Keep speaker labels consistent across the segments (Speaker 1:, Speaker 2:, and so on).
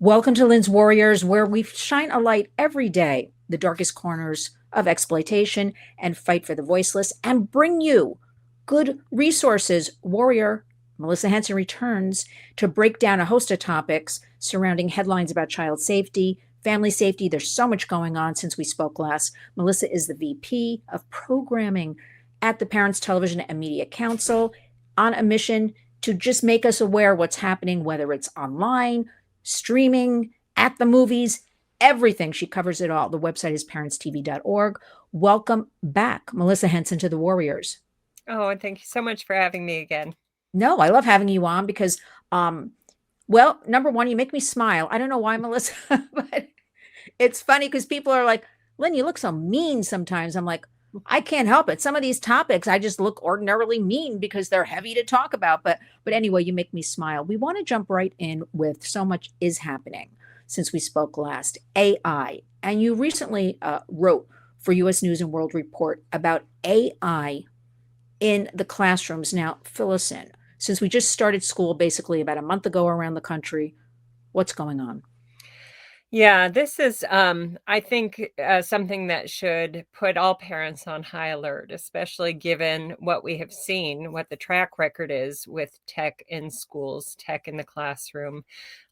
Speaker 1: Welcome to Lynn's Warriors, where we shine a light every day, the darkest corners of exploitation, and fight for the voiceless, and bring you good resources. Warrior Melissa Henson returns to break down a host of topics surrounding headlines about child safety, family safety. There's so much going on since we spoke last. Melissa is the VP of Programming at the Parents Television and Media Council, on a mission to just make us aware what's happening, whether it's online, streaming, at the movies, everything. She covers it all. The website is parentstv.org. Welcome back, Melissa Henson, to the Warriors.
Speaker 2: Oh, and thank you so much for having me again.
Speaker 1: No, I love having you on because, well, number one, you make me smile. I don't know why, Melissa, but it's funny because people are like, Lynn, you look so mean sometimes. I'm like, I can't help it. Some of these topics, I just look ordinarily mean because they're heavy to talk about. But anyway, you make me smile. We want to jump right in with so much is happening since we spoke last. AI, and you recently wrote for U.S. News and World Report about AI in the classrooms. Now, fill us in. Since we just started school basically about a month ago around the country, what's going on?
Speaker 2: Yeah, this is, I think, something that should put all parents on high alert, especially given what we have seen, what the track record is with tech in schools, tech in the classroom.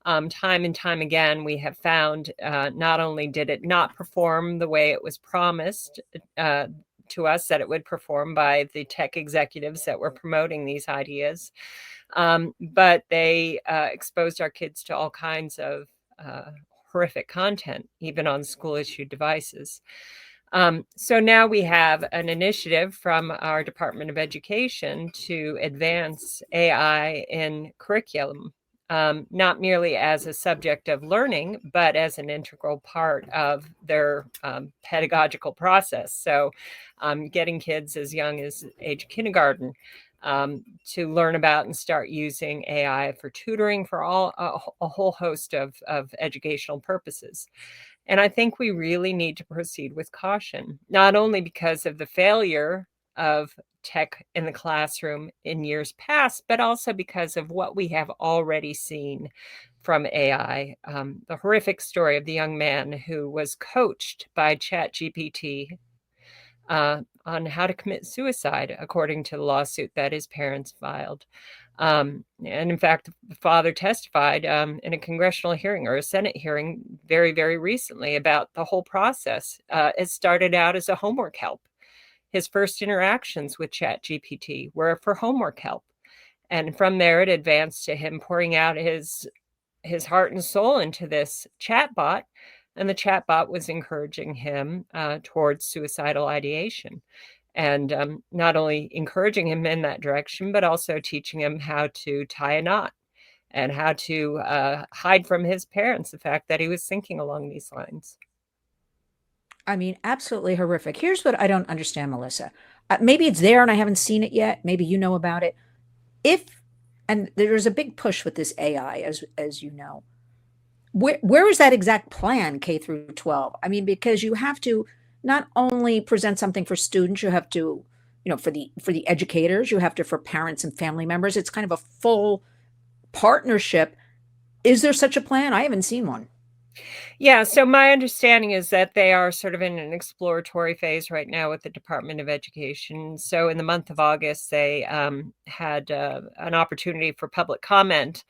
Speaker 2: Time and time again, we have found not only did it not perform the way it was promised to us that it would perform by the tech executives that were promoting these ideas, but they exposed our kids to all kinds of horrific content, even on school-issued devices. So now we have an initiative from our Department of Education to advance AI in curriculum, not merely as a subject of learning, but as an integral part of their pedagogical process. So getting kids as young as age kindergarten to learn about and start using AI for tutoring for a whole host of educational purposes. And I think we really need to proceed with caution, not only because of the failure of tech in the classroom in years past, but also because of what we have already seen from AI. The horrific story of the young man who was coached by ChatGPT on how to commit suicide, according to the lawsuit that his parents filed. And in fact, the father testified in a congressional hearing or a Senate hearing very, very recently about the whole process. It started out as a homework help. His first interactions with ChatGPT were for homework help. And from there, it advanced to him pouring out his heart and soul into this chatbot. And the chatbot was encouraging him towards suicidal ideation. And not only encouraging him in that direction, but also teaching him how to tie a knot and how to hide from his parents the fact that he was thinking along these lines.
Speaker 1: I mean, absolutely horrific. Here's what I don't understand, Melissa. Maybe it's there and I haven't seen it yet. Maybe you know about it. If and there's a big push with this AI, as you know. Where is that exact plan K through 12? I mean, because you have to not only present something for students, you have to, for the educators, you have to for parents and family members. It's kind of a full partnership. Is there such a plan? I haven't seen one.
Speaker 2: Yeah, so my understanding is that they are sort of in an exploratory phase right now with the Department of Education. So in the month of August, they had an opportunity for public comment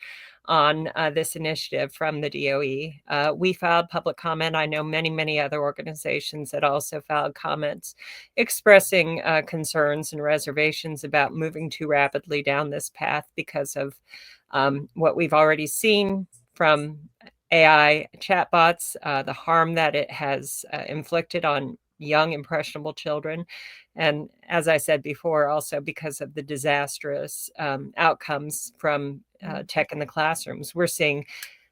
Speaker 2: on this initiative from the DOE. We filed public comment. I know many, many other organizations that also filed comments expressing concerns and reservations about moving too rapidly down this path because of what we've already seen from AI chatbots, the harm that it has inflicted on young, impressionable children. And as I said before, also because of the disastrous outcomes from tech in the classrooms. We're seeing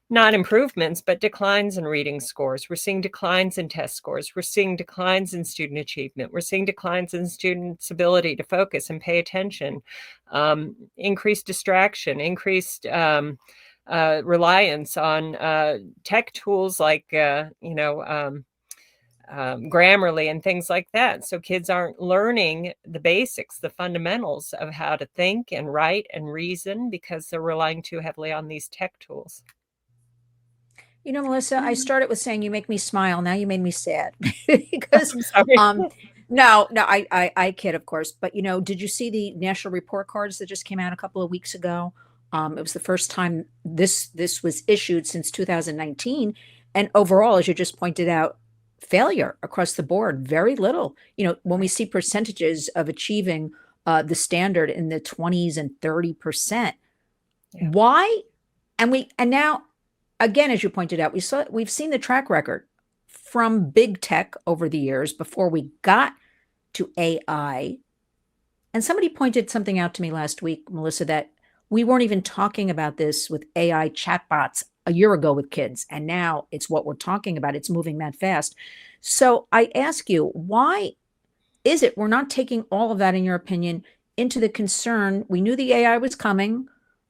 Speaker 2: not improvements, but declines in reading scores. We're seeing declines in test scores. We're seeing declines in student achievement. We're seeing declines in students' ability to focus and pay attention, increased distraction, increased reliance on tech tools like, Grammarly and things like that. So kids aren't learning the basics, the fundamentals of how to think and write and reason because they're relying too heavily on these tech tools.
Speaker 1: Melissa, I started with saying you make me smile. Now you made me sad because,
Speaker 2: I'm sorry.
Speaker 1: um, no, I kid, of course. But did you see the national report cards that just came out a couple of weeks ago? It was the first time this was issued since 2019, and overall, as you just pointed out, failure across the board. Very little. When we see percentages of achieving the standard in the 20s and 30%,
Speaker 2: Yeah.
Speaker 1: why? And now again, as you pointed out, we've seen the track record from big tech over the years before we got to AI. And somebody pointed something out to me last week, Melissa, that we weren't even talking about this with AI chatbots a year ago with kids. And now it's what we're talking about. It's moving that fast. So I ask you, why is it we're not taking all of that, in your opinion, into the concern? We knew the AI was coming.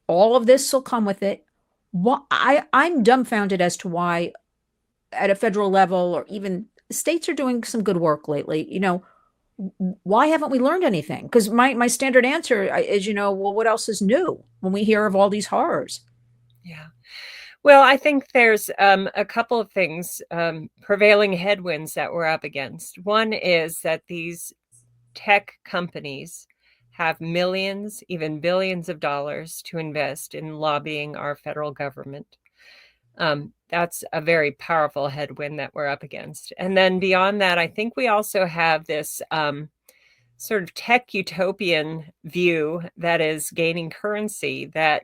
Speaker 1: All of this will come with it. I'm dumbfounded as to why, at a federal level, or even states are doing some good work lately. Why haven't we learned anything? Because my standard answer is, well, what else is new when we hear of all these horrors?
Speaker 2: Yeah. Well, I think there's a couple of things, prevailing headwinds that we're up against. One is that these tech companies have millions, even billions of dollars to invest in lobbying our federal government. That's a very powerful headwind that we're up against. And then beyond that, I think we also have this sort of tech utopian view that is gaining currency, that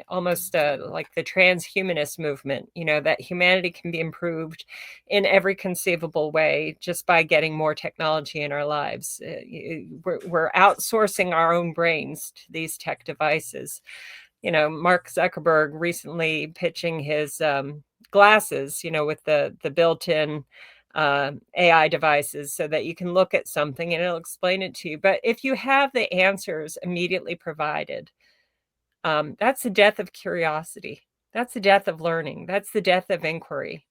Speaker 2: almost like the transhumanist movement, that humanity can be improved in every conceivable way just by getting more technology in our lives. We're outsourcing our own brains to these tech devices. Mark Zuckerberg recently pitching his glasses, with the built-in AI devices, so that you can look at something and it'll explain it to you. But if you have the answers immediately provided, that's the death of curiosity. That's the death of learning. That's the death of inquiry.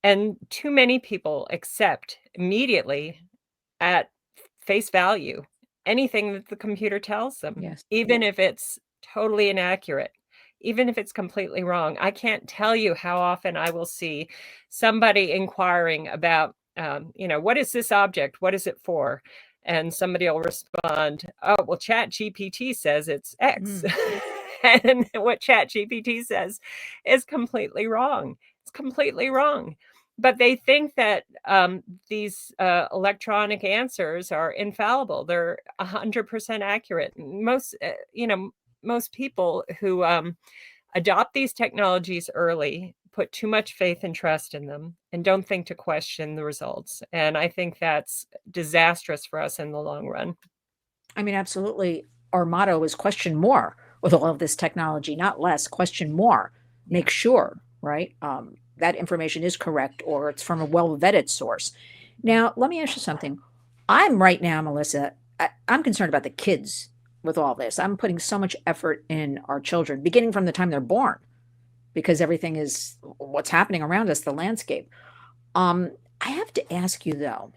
Speaker 2: And too many people accept immediately, at face value, anything that the computer tells them,
Speaker 1: Yes.
Speaker 2: even if it's totally inaccurate, even if it's completely wrong. I can't tell you how often I will see somebody inquiring about, what is this object? What is it for? And somebody will respond, oh, well, Chat GPT says it's X.
Speaker 1: Mm.
Speaker 2: And what Chat GPT says is completely wrong. It's completely wrong. But they think that these electronic answers are infallible. They're 100% accurate. Most people who adopt these technologies early put too much faith and trust in them and don't think to question the results. And I think that's disastrous for us in the long run.
Speaker 1: I mean, absolutely. Our motto is question more with all of this technology, not less. Question more.
Speaker 2: Yeah.
Speaker 1: Make sure, right, that information is correct or it's from a well vetted source. Now, let me ask you something. I'm right now, Melissa, I'm concerned about the kids with all this. I'm putting so much effort in our children, beginning from the time they're born, because everything is what's happening around us, the landscape. I have to ask you though,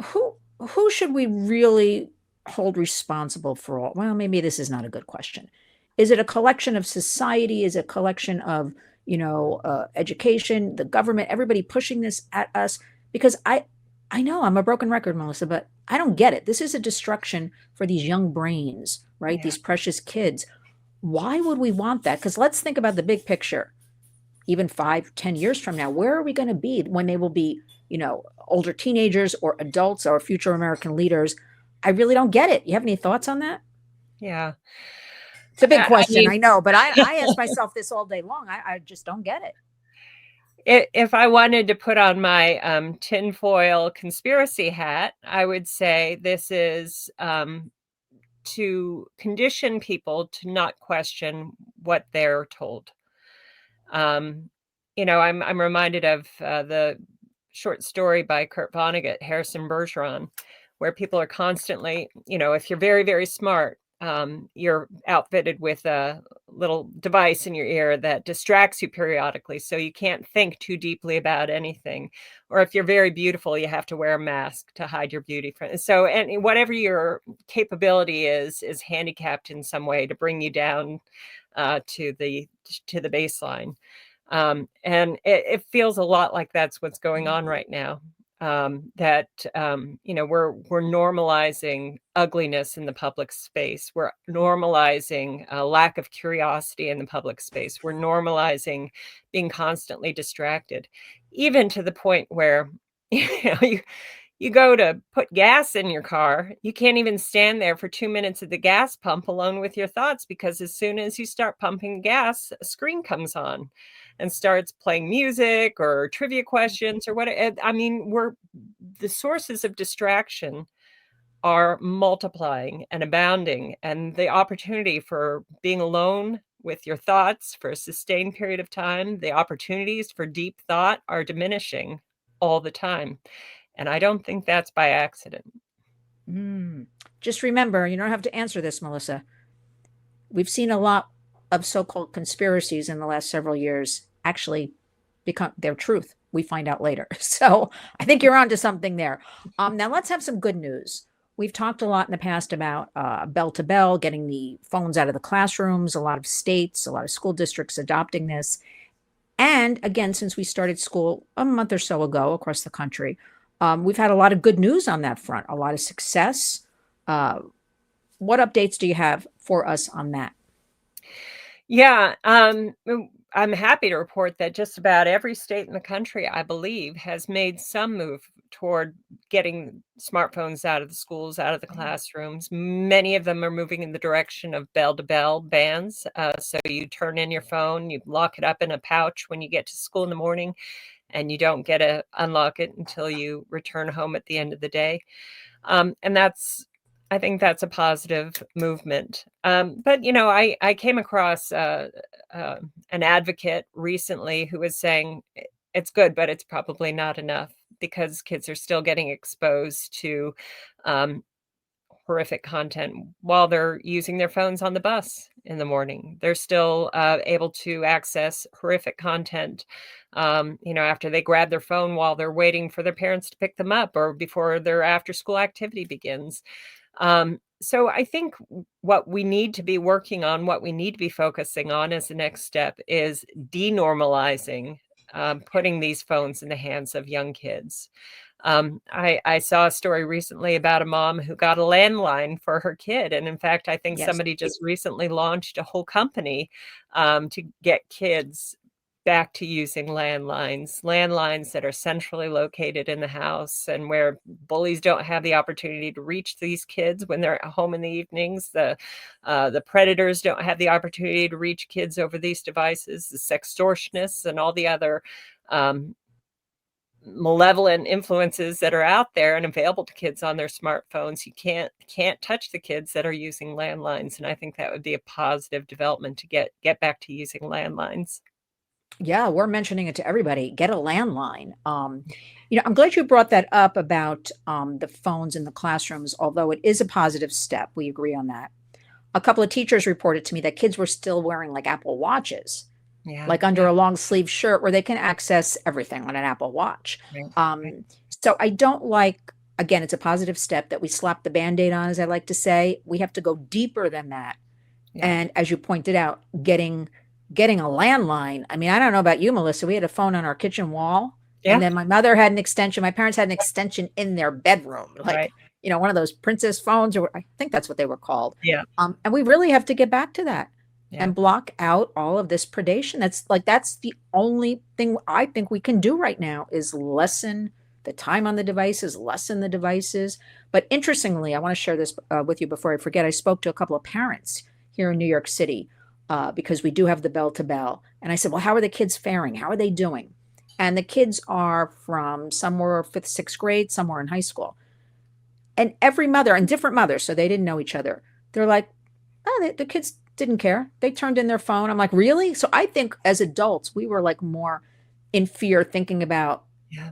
Speaker 1: who should we really hold responsible for all? Well, maybe this is not a good question. Is it a collection of society? Is it a collection of education, the government, everybody pushing this at us? Because I know I'm a broken record, Melissa, but I don't get it. This is a destruction for these young brains, right?
Speaker 2: Yeah.
Speaker 1: These precious kids. Why would we want that? Because let's think about the big picture. Even 5, 10 years from now, where are we going to be when they will be, older teenagers or adults or future American leaders? I really don't get it. You have any thoughts on that?
Speaker 2: Yeah.
Speaker 1: It's a big
Speaker 2: I
Speaker 1: question,
Speaker 2: mean,
Speaker 1: I know, but I ask myself this all day long. I just don't get it.
Speaker 2: if I wanted to put on my tinfoil conspiracy hat, I would say this is to condition people to not question what they're told. I'm reminded of the short story by Kurt Vonnegut, Harrison Bergeron, where people are constantly, if you're very, very smart, you're outfitted with a little device in your ear that distracts you periodically, so you can't think too deeply about anything. Or if you're very beautiful, you have to wear a mask to hide your beauty. So, and whatever your capability is handicapped in some way to bring you down to the baseline. And it feels a lot like that's what's going on right now. That we're normalizing ugliness in the public space. We're normalizing a lack of curiosity in the public space. We're normalizing being constantly distracted, even to the point where you go to put gas in your car, you can't even stand there for 2 minutes at the gas pump alone with your thoughts, because as soon as you start pumping gas, a screen comes on and starts playing music or trivia questions or what. I mean, the sources of distraction are multiplying and abounding, and the opportunity for being alone with your thoughts for a sustained period of time, the opportunities for deep thought are diminishing all the time. And I don't think that's by accident.
Speaker 1: Just remember, you don't have to answer this, Melissa. We've seen a lot of so-called conspiracies in the last several years actually become their truth. We find out later. So I think you're onto something there. Now let's have some good news. We've talked a lot in the past about bell to bell, getting the phones out of the classrooms, a lot of states, a lot of school districts adopting this. And again, since we started school a month or so ago across the country, we've had a lot of good news on that front, a lot of success. What updates do you have for us on that?
Speaker 2: Yeah, I'm happy to report that just about every state in the country, I believe, has made some move toward getting smartphones out of the schools, out of the classrooms. Many of them are moving in the direction of bell-to-bell bans. So you turn in your phone, you lock it up in a pouch when you get to school in the morning, and you don't get to unlock it until you return home at the end of the day. And I think that's a positive movement. But I came across an advocate recently who was saying it's good, but it's probably not enough, because kids are still getting exposed to um, horrific content while they're using their phones on the bus in the morning. They're still able to access horrific content, after they grab their phone while they're waiting for their parents to pick them up or before their after school activity begins. So I think what we need to be working on, what we need to be focusing on as the next step, is denormalizing putting these phones in the hands of young kids. I saw a story recently about a mom who got a landline for her kid. And in fact, I think
Speaker 1: Yes.
Speaker 2: somebody just recently launched a whole company to get kids back to using landlines that are centrally located in the house, and where bullies don't have the opportunity to reach these kids when they're at home in the evenings. The predators don't have the opportunity to reach kids over these devices, the sextortionists and all the other malevolent influences that are out there and available to kids on their smartphones. You can't touch the kids that are using landlines, and I think that would be a positive development to get back to using landlines.
Speaker 1: Yeah, we're mentioning it to everybody. Get a landline. I'm glad you brought that up about the phones in the classrooms, although it is a positive step. We agree on that. A couple of teachers reported to me that kids were still wearing like Apple Watches,
Speaker 2: Yeah,
Speaker 1: like under
Speaker 2: yeah,
Speaker 1: a long sleeve shirt where they can access everything on an Apple Watch.
Speaker 2: right, right.
Speaker 1: So I don't like, again, it's a positive step that we slap the Band-Aid on, as I like to say. We have to go deeper than that.
Speaker 2: Yeah,
Speaker 1: And as you pointed out, getting a landline. I mean, I don't know about you, Melissa. We had a phone on our kitchen wall, and
Speaker 2: yeah,
Speaker 1: then my mother had an extension. My parents had an extension in their bedroom, like
Speaker 2: right.
Speaker 1: one of those princess phones, or I think that's what they were called.
Speaker 2: Yeah,
Speaker 1: And we really have to get back to that
Speaker 2: yeah.
Speaker 1: and block out all of this predation. That's the only thing I think we can do right now is lessen the time on the devices, lessen the devices. But interestingly, I want to share this with you before I forget. I spoke to a couple of parents here in New York City because we do have the bell to bell. And I said, well, how are the kids faring? How are they doing? And the kids are from somewhere fifth, sixth grade, somewhere in high school. And every mother, and different mothers, so they didn't know each other. They're like, oh, the kids didn't care. They turned in their phone. I'm like, really? So I think as adults, we were like more in fear, thinking about
Speaker 2: Yeah.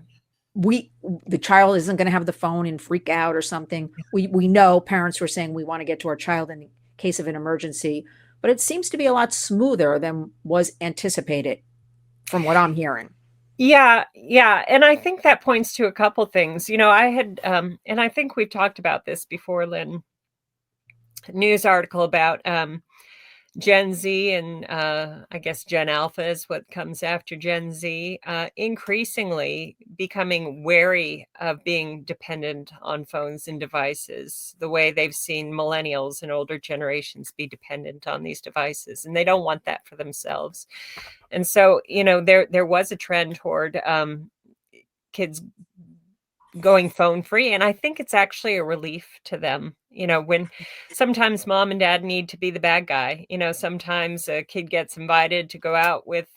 Speaker 1: the child isn't going to have the phone and freak out or something. We know parents were saying we want to get to our child in case of an emergency, but it seems to be a lot smoother than was anticipated from what I'm hearing.
Speaker 2: Yeah, yeah, and I think that points to a couple things. I had, and I think we've talked about this before, Lynn, news article about Gen Z and I guess Gen Alpha is what comes after Gen Z, increasingly becoming wary of being dependent on phones and devices, the way they've seen millennials and older generations be dependent on these devices, and they don't want that for themselves. And so, there was a trend toward kids going phone free, and I think it's actually a relief to them. When sometimes mom and dad need to be the bad guy. Sometimes a kid gets invited to go out with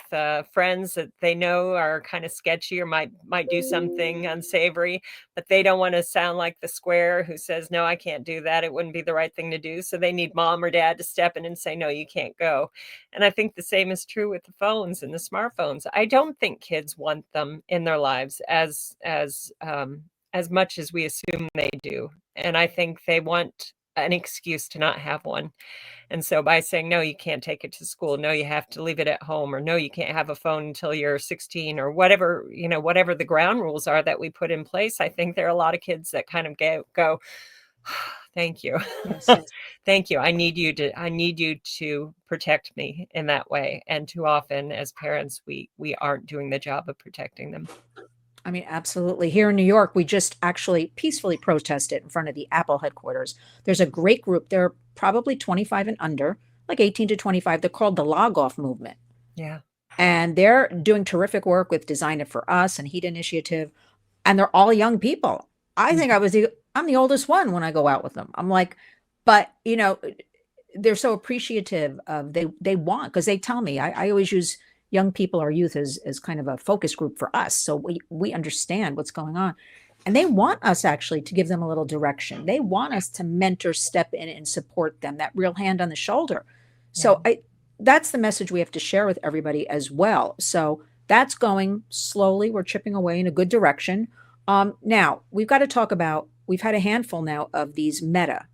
Speaker 2: friends that they know are kind of sketchy or might do something unsavory, but they don't want to sound like the square who says, no, I can't do that, it wouldn't be the right thing to do. So they need mom or dad to step in and say, no, you can't go. And I think the same is true with the phones and the smartphones. I don't think kids want them in their lives as much as we assume they do. And I think they want an excuse to not have one. And so by saying, no, you can't take it to school, no, you have to leave it at home, or no, you can't have a phone until you're 16, or whatever the ground rules are that we put in place, I think there are a lot of kids that kind of go, thank you.
Speaker 1: Yes.
Speaker 2: Thank you. I need you to protect me in that way. And too often as parents, we aren't doing the job of protecting them.
Speaker 1: I mean, absolutely. Here in New York, we just actually peacefully protested in front of the Apple headquarters. There's a great group. They're probably 25 and under, like 18 to 25. They're called the Log Off Movement.
Speaker 2: Yeah.
Speaker 1: And they're doing terrific work with Design It For Us and Heat Initiative. And they're all young people. I think I'm the oldest one when I go out with them. I'm like, but they're so appreciative of they want, because they tell me, I always use young people or youth as kind of a focus group for us. So we understand what's going on. And they want us actually to give them a little direction. They want us to mentor, step in and support them, that real hand on the shoulder. So that's the message we have to share with everybody as well. So that's going slowly. We're chipping away in a good direction. Now we've got to talk about, we've had a handful now of these Meta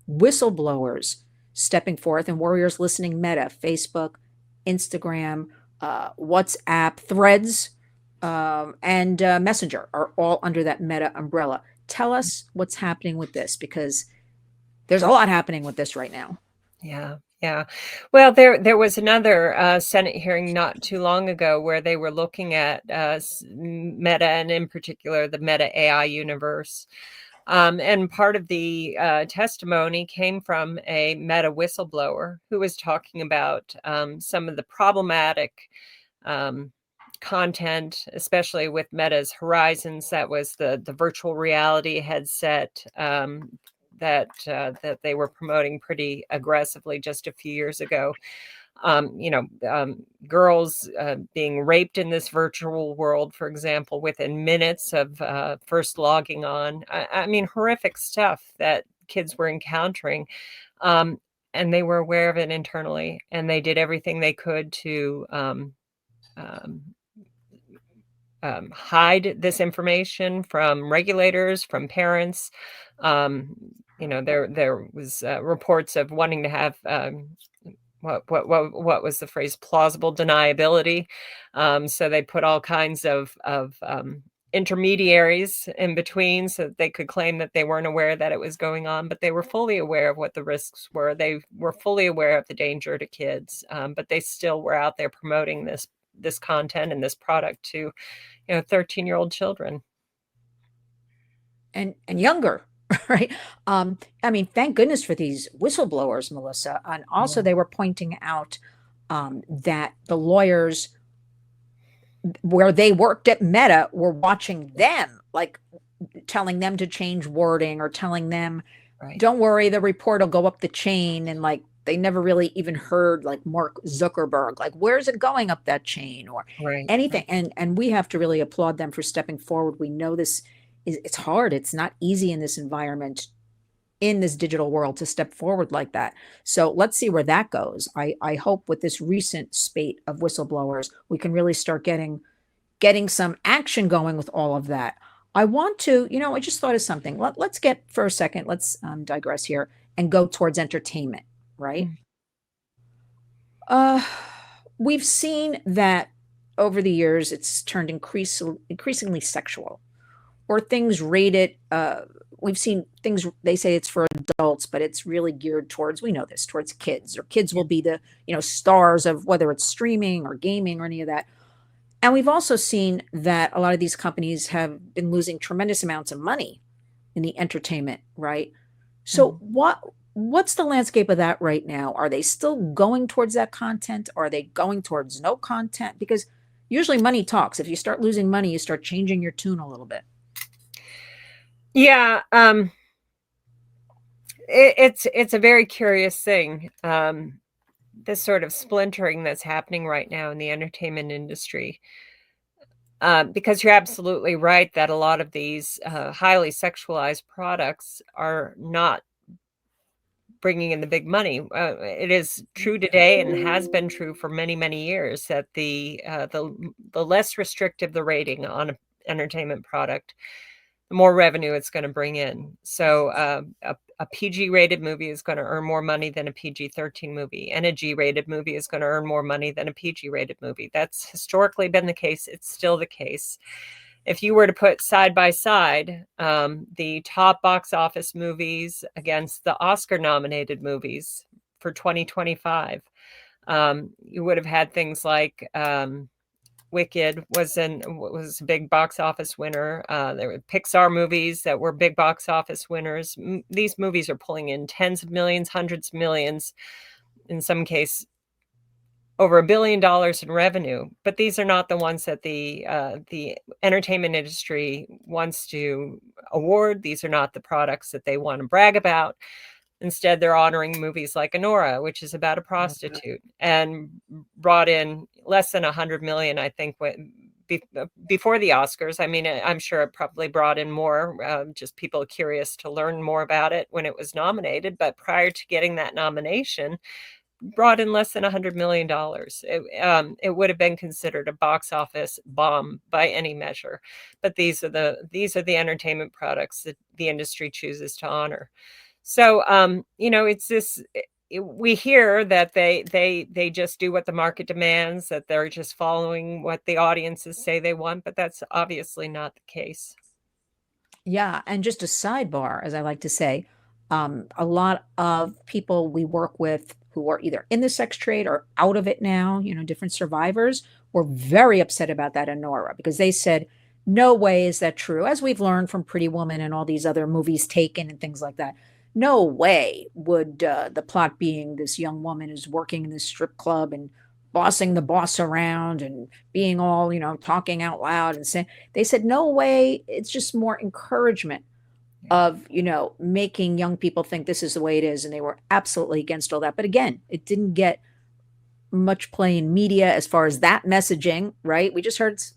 Speaker 1: whistleblowers stepping forth, and Warriors Listening Meta, Facebook, Instagram, WhatsApp, Threads, and Messenger are all under that Meta umbrella. Tell us what's happening with this, because there's a lot happening with this right now.
Speaker 2: Yeah. Yeah. Well, there was another Senate hearing not too long ago where they were looking at Meta, and in particular the Meta AI universe. And part of the testimony came from a Meta whistleblower who was talking about some of the problematic content, especially with Meta's Horizons. That was the virtual reality headset that they were promoting pretty aggressively just a few years ago. Girls being raped in this virtual world, for example, within minutes of first logging on. I mean, horrific stuff that kids were encountering. And they were aware of it internally, and they did everything they could to hide this information from regulators, from parents. There was reports of wanting to have what was the phrase, plausible deniability. So they put all kinds of intermediaries in between so that they could claim that they weren't aware that it was going on, but they were fully aware of what the risks were. They were fully aware of the danger to kids, but they still were out there promoting this content and this product to 13-year-old children
Speaker 1: and younger. Right. I mean, thank goodness for these whistleblowers, Melissa. And also, they were pointing out that the lawyers where they worked at Meta were watching them, like telling them to change wording or telling them, don't worry, the report will go up the chain. And like, they never really even heard like Mark Zuckerberg, like, where's it going up that chain or anything. And we have to really applaud them for stepping forward. We know it's hard. It's not easy in this environment, in this digital world, to step forward like that. So let's see where that goes. I hope with this recent spate of whistleblowers, we can really start getting some action going with all of that. I want to, I just thought of something. Let's get for a second, let's digress here and go towards entertainment, right? We've seen that over the years, it's turned increasingly sexual, or things rated. We've seen things, they say it's for adults adults, but it's really geared towards, we know this, towards kids, or kids will be the, stars of whether it's streaming or gaming or any of that. And we've also seen that a lot of these companies have been losing tremendous amounts of money in the entertainment, right? So
Speaker 2: Mhm.
Speaker 1: what's the landscape of that right now? Are they still going towards that content? Are they going towards no content? Because usually money talks. If you start losing money, you start changing your tune a little bit.
Speaker 2: Yeah, it's a very curious thing. This sort of splintering that's happening right now in the entertainment industry. Because you're absolutely right that a lot of these highly sexualized products are not bringing in the big money. It is true today and has been true for many, many years that the less restrictive the rating on an entertainment product, the more revenue it's going to bring in. So a PG rated movie is going to earn more money than a PG-13 movie, and a G rated movie is going to earn more money than a PG rated movie. That's historically been the case. It's still the case. If you were to put side by side the top box office movies against the Oscar nominated movies for 2025, you would have had things like Wicked was a big box office winner. There were Pixar movies that were big box office winners. These movies are pulling in tens of millions, hundreds of millions, in some case over $1 billion in revenue. But these are not the ones that the entertainment industry wants to award. These are not the products that they want to brag about. Instead, they're honoring movies like Honora, which is about a prostitute, and brought in less than 100 million, I think, before the Oscars. I mean, I'm sure it probably brought in more, just people curious to learn more about it when it was nominated. But prior to getting that nomination, brought in less than $100 million. It would have been considered a box office bomb by any measure. But these are the entertainment products that the industry chooses to honor. So, it's this. We hear that they just do what the market demands, that they're just following what the audiences say they want, but that's obviously not the case.
Speaker 1: Yeah, and just a sidebar, as I like to say, a lot of people we work with who are either in the sex trade or out of it now, different survivors, were very upset about that in Nora because they said, no way is that true. As we've learned from Pretty Woman and all these other movies Taken and things like that, no way would the plot being this young woman is working in this strip club and bossing the boss around and being all, talking out loud and saying, they said, no way. It's just more encouragement
Speaker 2: Yeah.
Speaker 1: of, making young people think this is the way it is. And they were absolutely against all that. But again, it didn't get much play in media as far as that messaging, right? We just heard it's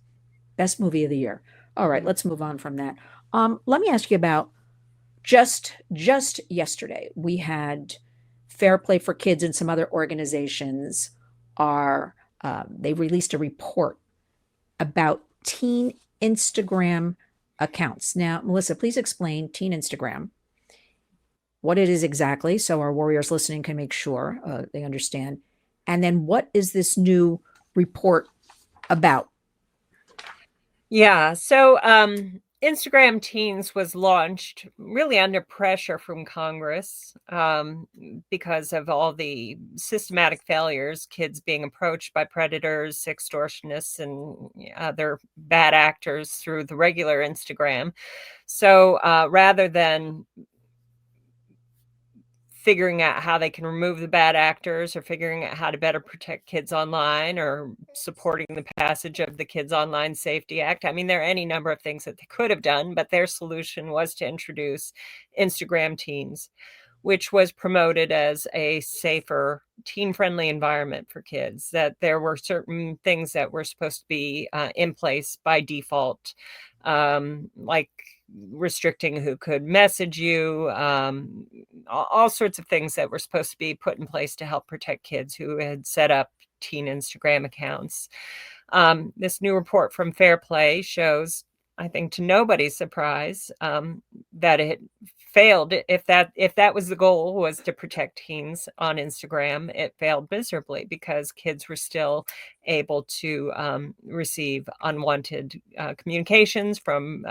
Speaker 1: best movie of the year. All right, let's move on from that. Let me ask you about just yesterday, we had Fair Play for Kids and some other organizations are they released a report about teen Instagram accounts. Now, Melissa, please explain teen Instagram, what it is exactly, so our warriors listening can make sure they understand. And then what is this new report about?
Speaker 2: Yeah. So Instagram Teens was launched really under pressure from Congress because of all the systematic failures, kids being approached by predators, extortionists, and other bad actors through the regular Instagram. So rather than figuring out how they can remove the bad actors or figuring out how to better protect kids online or supporting the passage of the Kids Online Safety Act. I mean, there are any number of things that they could have done, but their solution was to introduce Instagram Teens, which was promoted as a safer, teen-friendly environment for kids, that there were certain things that were supposed to be in place by default, like restricting who could message you, all sorts of things that were supposed to be put in place to help protect kids who had set up teen Instagram accounts. This new report from Fair Play shows, I think to nobody's surprise, that it failed. If that was the goal, was to protect teens on Instagram, it failed miserably because kids were still able to receive unwanted communications from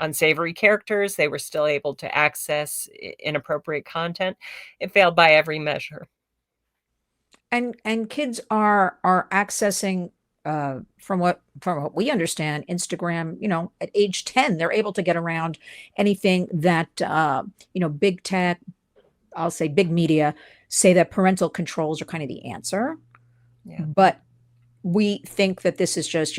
Speaker 2: unsavory characters. They were still able to access inappropriate content. It failed by every measure.
Speaker 1: And kids are accessing from what we understand, Instagram, at age 10, they're able to get around anything that big tech, I'll say big media, say that parental controls are kind of the answer.
Speaker 2: Yeah.
Speaker 1: But we think that this is just,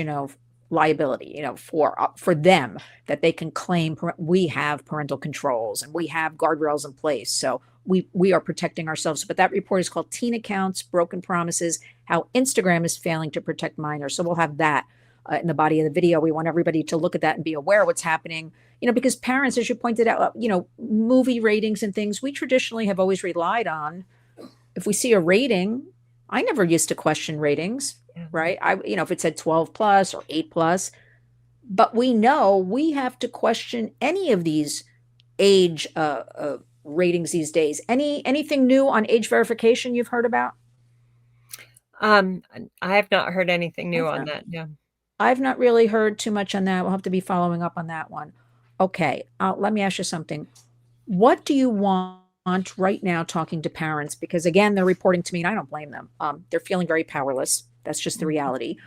Speaker 1: liability, for them, that they can claim we have parental controls and we have guardrails in place. So we are protecting ourselves. But that report is called Teen Accounts, Broken Promises, How Instagram is Failing to Protect Minors. So we'll have that in the body of the video. We want everybody to look at that and be aware of what's happening, because parents, as you pointed out, movie ratings and things, we traditionally have always relied on. If we see a rating, I never used to question ratings, right? If it said 12 plus or 8 plus, but we know we have to question any of these age ratings these days. Anything new on age verification you've heard about?
Speaker 2: I have not heard anything new on that. No.
Speaker 1: I've not really heard too much on that. We'll have to be following up on that one. Okay, let me ask you something. What do you want right now talking to parents? Because again, they're reporting to me and I don't blame them. They're feeling very powerless. That's just the reality.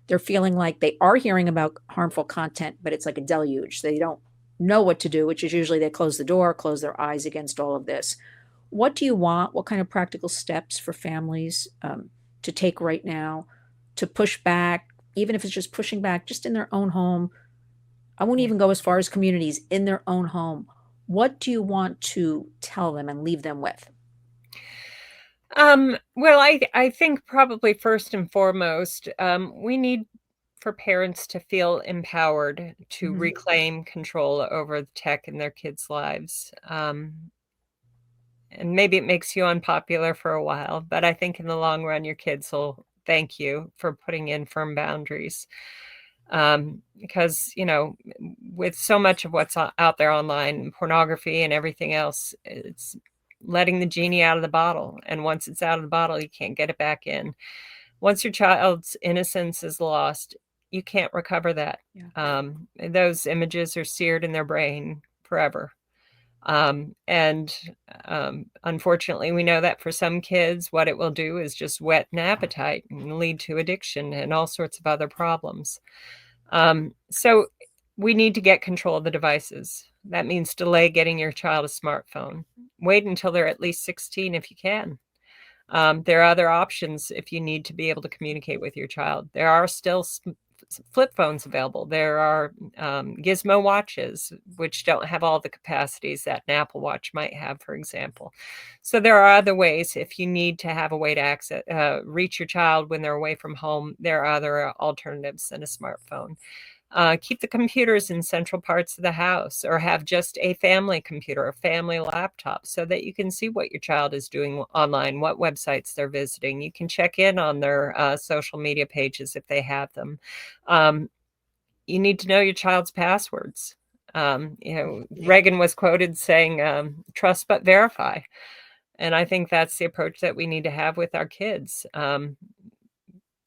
Speaker 1: They're feeling like they are hearing about harmful content, but it's like a deluge. They don't know what to do, which is usually they close the door, close their eyes against all of this. What do you want? What kind of practical steps for families to take right now to push back, even if it's just pushing back just in their own home? I won't even go as far as communities, in their own home. What do you want to tell them and leave them with?
Speaker 2: Well, I think probably first and foremost, we need for parents to feel empowered to reclaim control over the tech in their kids' lives. And maybe it makes you unpopular for a while, but I think in the long run, your kids will thank you for putting in firm boundaries. Because, with so much of what's out there online, pornography and everything else, it's letting the genie out of the bottle. And once it's out of the bottle, you can't get it back in. Once your child's innocence is lost, you can't recover that.
Speaker 1: Yeah.
Speaker 2: Those images are seared in their brain forever. Unfortunately, we know that for some kids, what it will do is just whet an appetite and lead to addiction and all sorts of other problems. So we need to get control of the devices. That means delay getting your child a smartphone. Wait until they're at least 16 if you can. There are other options if you need to be able to communicate with your child. There are still flip phones available. There are gizmo watches, which don't have all the capacities that an Apple Watch might have, for example. So there are other ways. If you need to have a way to reach your child when they're away from home, there are other alternatives than a smartphone. Keep the computers in central parts of the house, or have just a family computer, a family laptop, so that you can see what your child is doing online, what websites they're visiting. You can check in on their social media pages if they have them. You need to know your child's passwords. Reagan was quoted saying, trust but verify. And I think that's the approach that we need to have with our kids.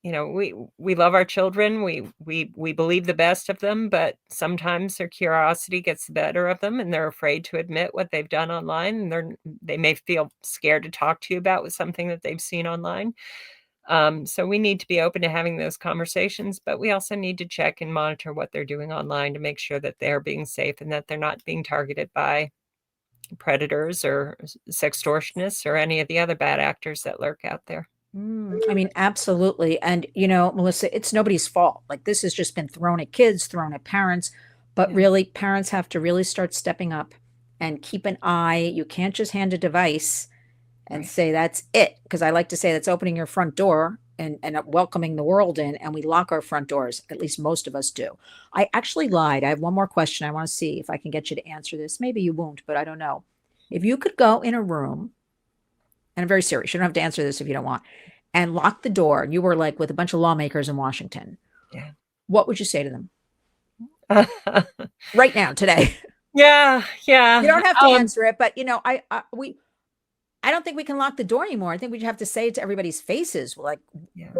Speaker 2: We love our children. We believe the best of them, but sometimes their curiosity gets the better of them and they're afraid to admit what they've done online. And they may feel scared to talk to you about with something that they've seen online. So we need to be open to having those conversations, but we also need to check and monitor what they're doing online to make sure that they're being safe and that they're not being targeted by predators or sextortionists or any of the other bad actors that lurk out there.
Speaker 1: I mean, absolutely. And, Melissa, it's nobody's fault. Like, this has just been thrown at kids, thrown at parents, but really parents have to really start stepping up and keep an eye. You can't just hand a device and say, that's it. Because I like to say that's opening your front door and welcoming the world in. And we lock our front doors. At least most of us do. I actually lied. I have one more question. I want to see if I can get you to answer this. Maybe you won't, but I don't know. If you could go in a room, and I'm very serious, you don't have to answer this if you don't want, and lock the door, and you were like with a bunch of lawmakers in Washington, what would you say to them? Right now, today?
Speaker 2: Yeah.
Speaker 1: You don't have to answer it, but I don't think we can lock the door anymore. I think we have to say it to everybody's faces. Like,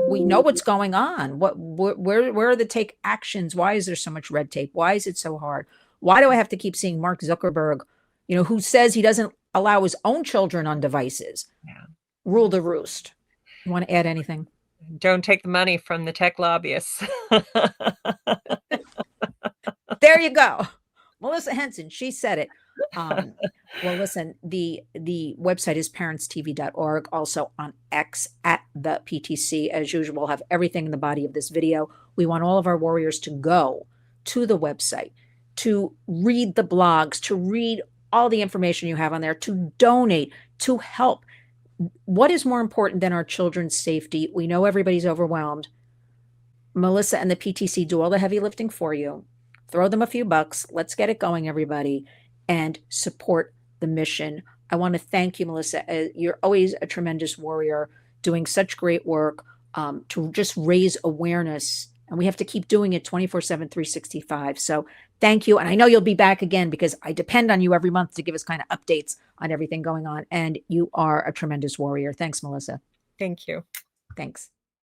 Speaker 1: we know what's going on. Where are the take actions? Why is there so much red tape? Why is it so hard? Why do I have to keep seeing Mark Zuckerberg, who says he doesn't allow his own children on devices?
Speaker 2: Yeah.
Speaker 1: Rule the roost. You want to add anything?
Speaker 2: Don't take the money from the tech lobbyists.
Speaker 1: There you go. Melissa Henson, she said it. Well, listen, the website is parentstv.org, also on X at the PTC. As usual, we'll have everything in the body of this video. We want all of our warriors to go to the website, to read the blogs, to read all the information you have on there, to donate, to help. What is more important than our children's safety? We know everybody's overwhelmed. Melissa and the PTC do all the heavy lifting for you. Throw them a few bucks. Let's get it going, everybody, and support the mission. I want to thank you, Melissa. You're always a tremendous warrior, doing such great work to just raise awareness. And we have to keep doing it 24/7, 365. So thank you. And I know you'll be back again because I depend on you every month to give us kind of updates on everything going on. And you are a tremendous warrior. Thanks, Melissa.
Speaker 2: Thank you.
Speaker 1: Thanks.